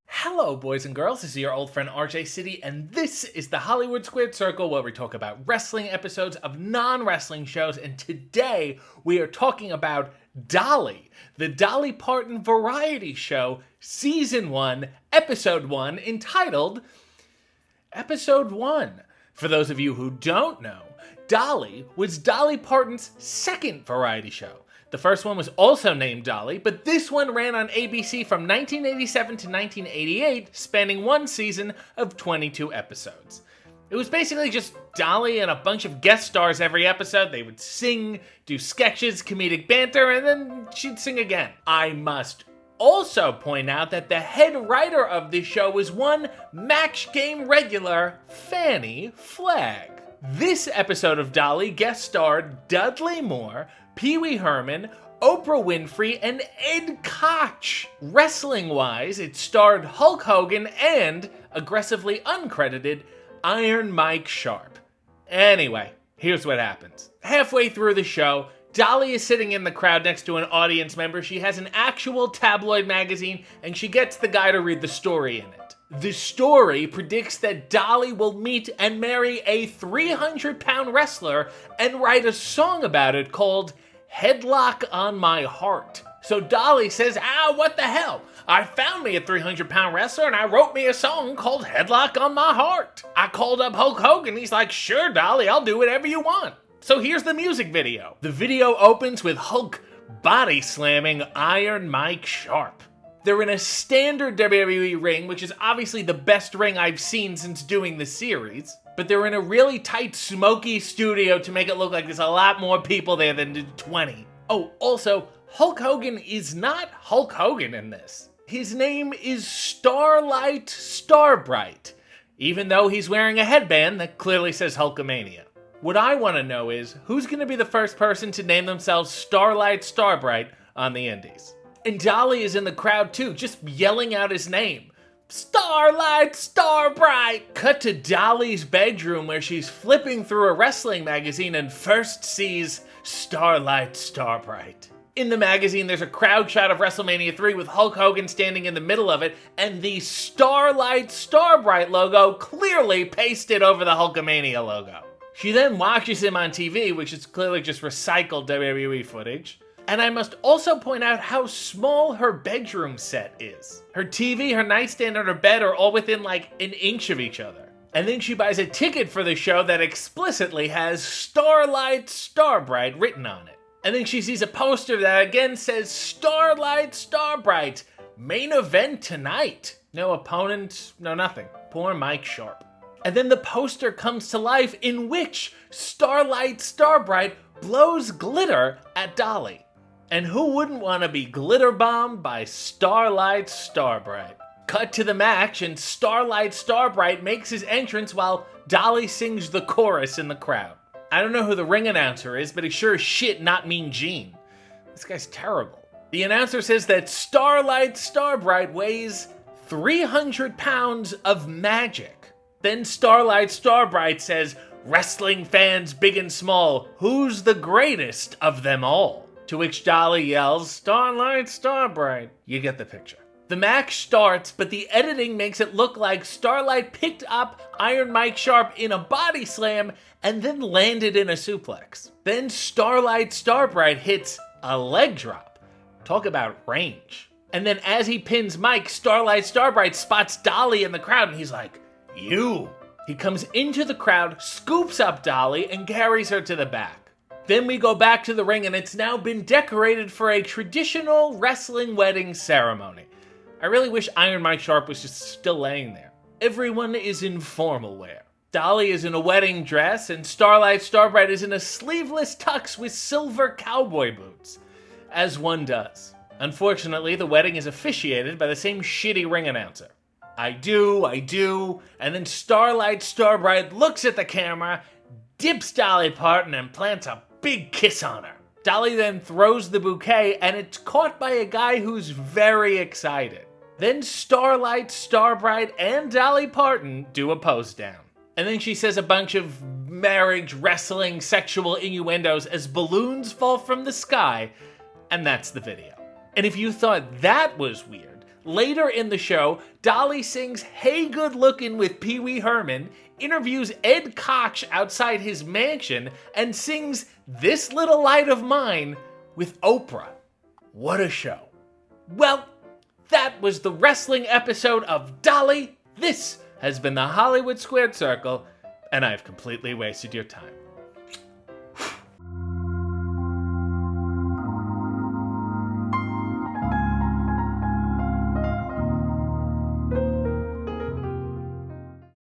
Hello, boys and girls. This is your old friend RJ City, and this is the Hollywood Squared Circle, where we talk about wrestling episodes of non-wrestling shows. And today we are talking about Dolly, the Dolly Parton variety show, Season 1, Episode 1, entitled Episode 1. For those of you who don't know, Dolly was Dolly Parton's second variety show. The first one was also named Dolly, but this one ran on ABC from 1987 to 1988, spanning one season of 22 episodes. It was basically just Dolly and a bunch of guest stars every episode. They would sing, do sketches, comedic banter, and then she'd sing again. I must also point out that the head writer of this show was one Match Game regular, Fannie Flagg. This episode of Dolly guest starred Dudley Moore, Pee Wee Herman, Oprah Winfrey, and Ed Koch. Wrestling-wise, it starred Hulk Hogan and, aggressively uncredited, Iron Mike Sharp. Anyway, here's what happens. Halfway through the show, Dolly is sitting in the crowd next to an audience member. She has an actual tabloid magazine, and she gets the guy to read the story in it. The story predicts that Dolly will meet and marry a 300-pound wrestler and write a song about it called Headlock on My Heart. So Dolly says, what the hell? I found me a 300-pound wrestler and I wrote me a song called Headlock on My Heart. I called up Hulk Hogan. He's like, sure, Dolly, I'll do whatever you want. So here's the music video. The video opens with Hulk body slamming Iron Mike Sharp. They're in a standard WWE ring, which is obviously the best ring I've seen since doing the series. But they're in a really tight, smoky studio to make it look like there's a lot more people there than 20. Oh, also, Hulk Hogan is not Hulk Hogan in this. His name is Starlight Starbright, even though he's wearing a headband that clearly says Hulkamania. What I want to know is, who's going to be the first person to name themselves Starlight Starbright on the Indies? And Dolly is in the crowd too, just yelling out his name. Starlight Starbright! Cut to Dolly's bedroom where she's flipping through a wrestling magazine and first sees Starlight Starbright. In the magazine, there's a crowd shot of Wrestlemania 3 with Hulk Hogan standing in the middle of it, and the Starlight Starbright logo clearly pasted over the Hulkamania logo. She then watches him on TV, which is clearly just recycled WWE footage. And I must also point out how small her bedroom set is. Her TV, her nightstand, and her bed are all within like an inch of each other. And then she buys a ticket for the show that explicitly has Starlight Starbright written on it. And then she sees a poster that again says Starlight Starbright, main event tonight. No opponent, no nothing. Poor Mike Sharp. And then the poster comes to life in which Starlight Starbright blows glitter at Dolly. And who wouldn't want to be glitter bombed by Starlight Starbright? Cut to the match, and Starlight Starbright makes his entrance while Dolly sings the chorus in the crowd. I don't know who the ring announcer is, but he's sure as shit not Mean Gene. This guy's terrible. The announcer says that Starlight Starbright weighs 300 pounds of magic. Then Starlight Starbright says, wrestling fans big and small, who's the greatest of them all? To which Dolly yells, Starlight Starbright. You get the picture. The match starts, but the editing makes it look like Starlight picked up Iron Mike Sharp in a body slam and then landed in a suplex. Then Starlight Starbright hits a leg drop. Talk about range. And then as he pins Mike, Starlight Starbright spots Dolly in the crowd and he's like, you. He comes into the crowd, scoops up Dolly, and carries her to the back. Then we go back to the ring, and it's now been decorated for a traditional wrestling wedding ceremony. I really wish Iron Mike Sharp was just still laying there. Everyone is in formal wear. Dolly is in a wedding dress, and Starlight Starbright is in a sleeveless tux with silver cowboy boots, as one does. Unfortunately, the wedding is officiated by the same shitty ring announcer. I do, and then Starlight Starbright looks at the camera, dips Dolly Parton, and plants a big kiss on her. Dolly then throws the bouquet, and it's caught by a guy who's very excited. Then Starlight Starbright and Dolly Parton do a pose down. And then she says a bunch of marriage, wrestling, sexual innuendos as balloons fall from the sky, and that's the video. And if you thought that was weird, later in the show, Dolly sings Hey Good Lookin' with Pee Wee Herman, interviews Ed Koch outside his mansion, and sings This Little Light of Mine with Oprah. What a show. Well, that was the wrestling episode of Dolly. This has been the Hollywood Squared Circle, and I've completely wasted your time.